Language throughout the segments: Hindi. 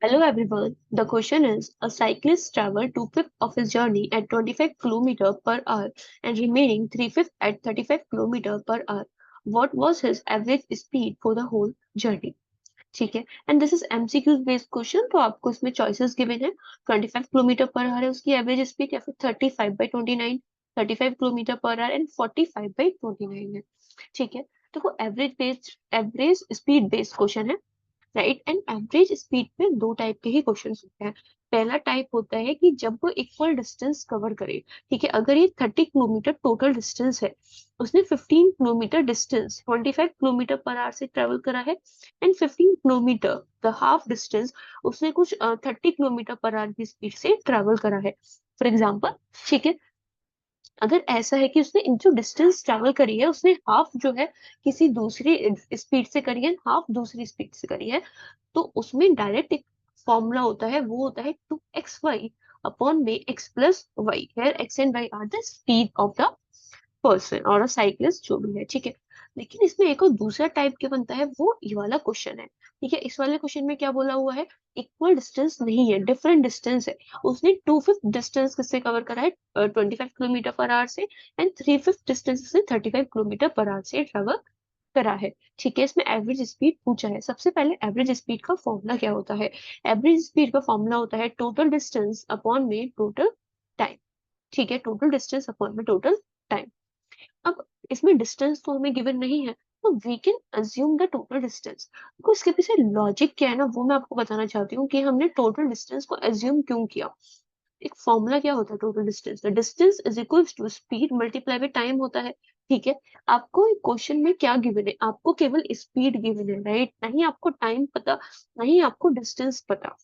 Hello everyone. The question is, a cyclist traveled two-fifths of his journey at 25 km per hour and remaining three-fifths at 35 km per hour. What was his average speed for the whole journey? ठीक है, and this is MCQ based question, तो आपको इसमें चॉइसेस गिवन है। 25 किलोमीटर पर आवर है उसकी एवरेज स्पीड, या फिर 35/29, 35 किलोमीटर पर आवर एंड 45/29 है। ठीक है, देखो एवरेज स्पीड बेस्ड क्वेश्चन है, राइट। एंड एवरेज स्पीड में दो टाइप के ही क्वेश्चन होते हैं। पहला टाइप होता है कि जब वो इक्वल डिस्टेंस कवर करे। ठीक है, अगर ये 30 किलोमीटर टोटल डिस्टेंस है, उसने 15 kilometre distance 25 kilometre per hour से ट्रेवल करा है, and 15 kilometre the half distance उसने कुछ 30 किलोमीटर पर आवर की स्पीड से ट्रेवल करा है, फॉर एग्जाम्पल। ठीक है, अगर ऐसा है कि उसने जो डिस्टेंस ट्रेवल करी है उसने हाफ जो है किसी दूसरी स्पीड से करी है, हाफ दूसरी स्पीड से करी है, तो उसमें डायरेक्ट एक फॉर्मूला होता है, वो होता है 2xy अपॉन में x plus y, here x and y are the speed of the person और अ साइक्लिस्ट जो भी है। ठीक है, लेकिन इसमें एक और दूसरा टाइप के बनता है, वो ये वाला क्वेश्चन है। ठीक है, इस वाले क्वेश्चन में क्या बोला हुआ है, इक्वल डिस्टेंस नहीं है, डिफरेंट डिस्टेंस है। उसने टू फिफ्थ डिस्टेंस किससे कवर करा है, 25 किलोमीटर पर आवर से, एंड थ्री फिफ्थ डिस्टेंस से 35 किलोमीटर पर आवर से ट्रेवल करा है। ठीक है, इसमें एवरेज स्पीड पूछा है। सबसे पहले एवरेज स्पीड का फॉर्मूला क्या होता है, एवरेज स्पीड का फॉर्मूला होता है टोटल डिस्टेंस अपॉन में टोटल टाइम। ठीक है, टोटल डिस्टेंस अपॉन में टोटल टाइम। अब इसमें डिस्टेंस तो हमें गिवन नहीं है, तो we can assume the total distance. तो इसके पीछे लॉजिक क्या है ना, वो मैं आपको बताना चाहती हूँ कि हमने टोटल डिस्टेंस को अज्यूम क्यों किया। एक फॉर्मूला क्या होता है total distance, the distance is equals to speed multiply by time होता है। ठीक है, आपको क्वेश्चन में क्या गिवन है, आपको केवल स्पीड गिवन है, राइट, नहीं आपको टाइम पता, नहीं आपको डिस्टेंस पता।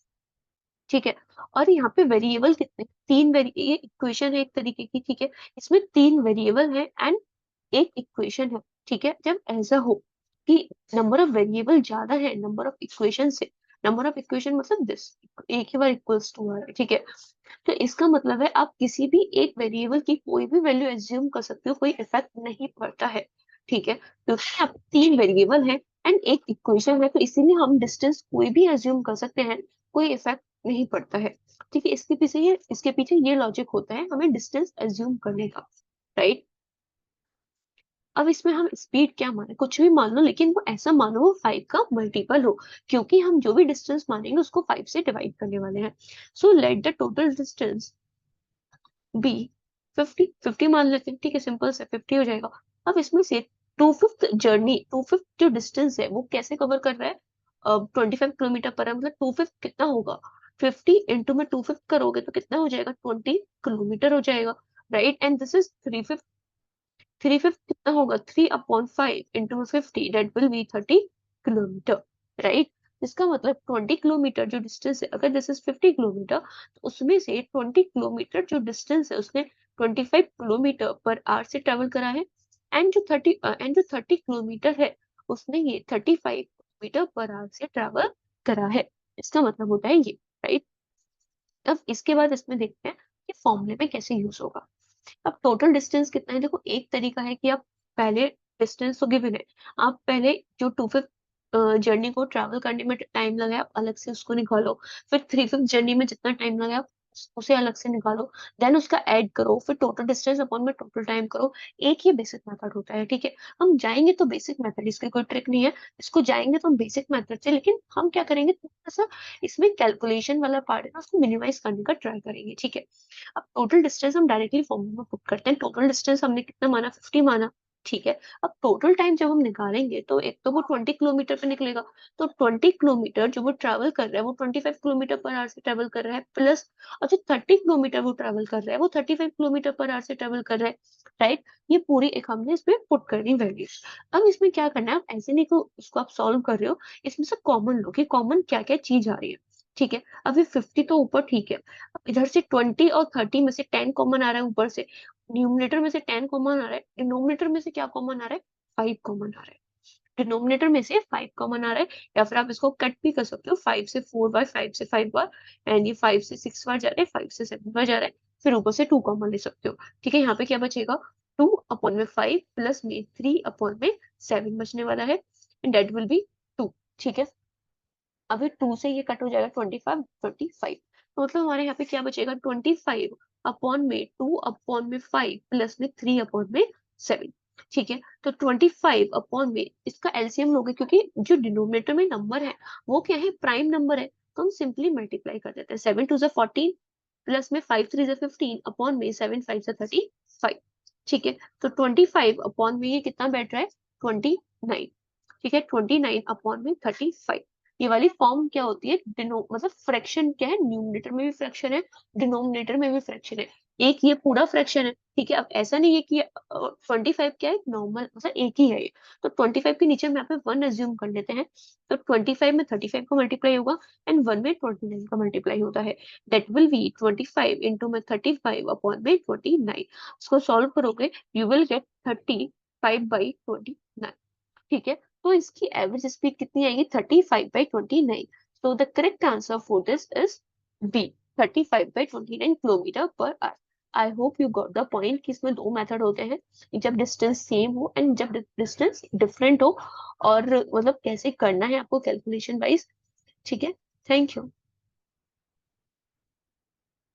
ठीक है, और यहाँ पे वेरिएबल कितने, तीन ये इक्वेशन है एक तरीके की। ठीक है, इसमें तीन वेरिएबल है एंड एक इक्वेशन है। ठीक है, जब ऐसा हो कि नंबर ऑफ वेरिएबल ज्यादा है नंबर ऑफ इक्वेशन से, नंबर ऑफ इक्वेशन मतलब दिस, एक ही बार इक्वल्स टू आ रहा है। ठीक है, तो इसका मतलब है आप किसी भी एक वेरिएबल की कोई भी वैल्यू एज्यूम कर सकते हो, कोई इफेक्ट नहीं पड़ता है। ठीक है, क्योंकि अब तीन वेरिएबल है एंड एक इक्वेशन है, तो इसीलिए हम डिस्टेंस कोई भी एज्यूम कर सकते हैं, कोई इफेक्ट नहीं पड़ता है। ठीक है, इसके पीछे ये लॉजिक होता है हमें डिस्टेंस एज्यूम करने का, राइट। अब इसमें हम स्पीड क्या माने, कुछ भी मान लो, लेकिन वो ऐसा मानो वो 5 का मल्टीपल हो, क्योंकि हम जो भी डिस्टेंस मानेंगे उसको 5 से डिवाइड करने वाले हैं। So let the total distance be 50 मान लेते हैं। ठीक है, सिंपल से 50 हो जाएगा। अब इसमें से टू फिफ्थ जो डिस्टेंस है वो कैसे कवर कर रहा है, 25 किलोमीटर पर है, मतलब टू फिफ्थ कितना होगा, 50 इंटू में टू फिफ्थ करोगे तो कितना हो जाएगा, 20 किलोमीटर हो जाएगा, right. And this is three fifth कितना होगा, 3/5 into 50, that will be 30 kilometre, right. इसका मतलब 20 किलोमीटर जो डिस्टेंस है, अगर दिस इज 50 किलोमीटर, तो उसमें से 20 किलोमीटर जो डिस्टेंस है उसने 25 किलोमीटर पर आवर से ट्रेवल करा है, एंड जो 30 किलोमीटर है उसने ये 35 किलोमीटर पर आवर से ट्रेवल करा है। इसका मतलब होता है ये, राइट। अब इसके बाद इसमें देखते हैं कि फॉर्मूले में कैसे यूज होगा। अब टोटल डिस्टेंस कितना है, देखो एक तरीका है कि आप पहले, डिस्टेंस तो गिवन है, आप पहले जो टू फिफ्थ जर्नी को ट्रैवल करने में टाइम लगा है आप अलग से उसको निकालो, फिर थ्री फिफ्थ जर्नी में जितना टाइम लगा आप उसे अलग से निकालो, देन उसका ऐड करो, फिर टोटल डिस्टेंस अपॉन में टोटल टाइम करो। एक ही बेसिक मेथड होता है। ठीक है, हम जाएंगे तो बेसिक मेथड, इसकी कोई ट्रिक नहीं है, इसको जाएंगे तो हम बेसिक मेथड से, लेकिन हम क्या करेंगे थोड़ा सा इसमें कैलकुलेशन वाला पार्ट है ना उसको मिनिमाइज करने का ट्राई करेंगे। ठीक है, अब टोटल डिस्टेंस हम डायरेक्टली फॉर्मूला में पुट करते हैं, टोटल डिस्टेंस हमने कितना माना, 50 माना। ठीक है, अब टोटल टाइम जब हम निकालेंगे तो एक तो वो 20 किलोमीटर पे निकलेगा, तो 20 किलोमीटर जो वो ट्रैवल कर रहा है वो 25 किलोमीटर पर आवर से ट्रैवल कर रहा है, प्लस और जो 30 किलोमीटर वो ट्रैवल कर रहा है वो 35 किलोमीटर पर आवर से ट्रैवल कर रहा है, राइट। ये पूरी एक हमने इसमें पुट करनी वैल्यू। अब इसमें क्या करना है, आप ऐसे नहीं को उसको आप सॉल्व कर रहे हो, इसमें से कॉमन लो कि कॉमन क्या क्या चीज आ रही है। ठीक है, अभी 50 तो ऊपर ठीक है, इधर से 20 और 30 में से 10 कॉमन आ रहा है, ऊपर से न्यूमरेटर में से 10 कॉमन आ रहा है, डिनोमिनेटर में से क्या कॉमन आ रहा है, 5 कॉमन आ रहा है। डिनोमिनेटर में से 5 कॉमन आ रहा है, या फिर आप इसको कट भी कर सकते हो, 5 से 4 बार, 5 से 5 बार, एंड ये 5 से 6 बार जा रहा है, 5 से 7 बार जा रहा है, फिर ऊपर से 2 कॉमन ले सकते हो। ठीक है, यहाँ पे क्या बचेगा, 2/5 प्लस में 3/7 बचने वाला है, एंड डेट विल बी 2। ठीक है, अभी 2 से ये कट हो जाएगा 25, 25। तो मतलब हमारे यहाँ पे क्या बचेगा, 25 अपॉन में 2 अपॉन में 5 प्लस में 3 अपॉन में 7। ठीक है, तो 25 अपॉन में इसका एलसीएम लोगे, क्योंकि जो डिनोमिनेटर में नंबर है वो क्या है, प्राइम नंबर है, तो हम सिंपली मल्टीप्लाई कर देते हैं। 7 2 14 प्लस में 5 3 15 अपॉन में 7 5 35। ठीक है, तो 25 अपॉन में ये कितना बैठ रहा है, 29। ठीक है, 29 अपॉन में 35। ये वाली फॉर्म क्या होती है, डिनो मतलब फ्रैक्शन क्या है, न्यूमरेटर में भी फ्रैक्शन है, डिनोमिनेटर में भी फ्रैक्शन है। एक ये पूरा फ्रैक्शन है, ठीक है। अब ऐसा नहीं है कि 25 क्या है, नॉर्मल मतलब एक ही है ये। तो 25 के नीचे में यहाँ पे 1 एज्यूम कर लेते हैं। तो 25 में 35 का मल्टीप्लाई होगा एंड 1 में 29 का मल्टीप्लाई होता है। दैट विल बी 25 इंटू में 35 अपॉन में 29। इसको सॉल्व करोगे यू विल गेट 35/29। ठीक है, तो इसकी एवरेज स्पीड कितनी आएगी, 35/29। So the correct answer for this is b, 35/29 km/h। I hope you got the point कि इसमें दो मेथड होते हैं, जब डिस्टेंस सेम हो एंड जब डिस्टेंस डिफरेंट हो, और मतलब कैसे करना है आपको कैलकुलेशन वाइज। ठीक है, थैंक यू।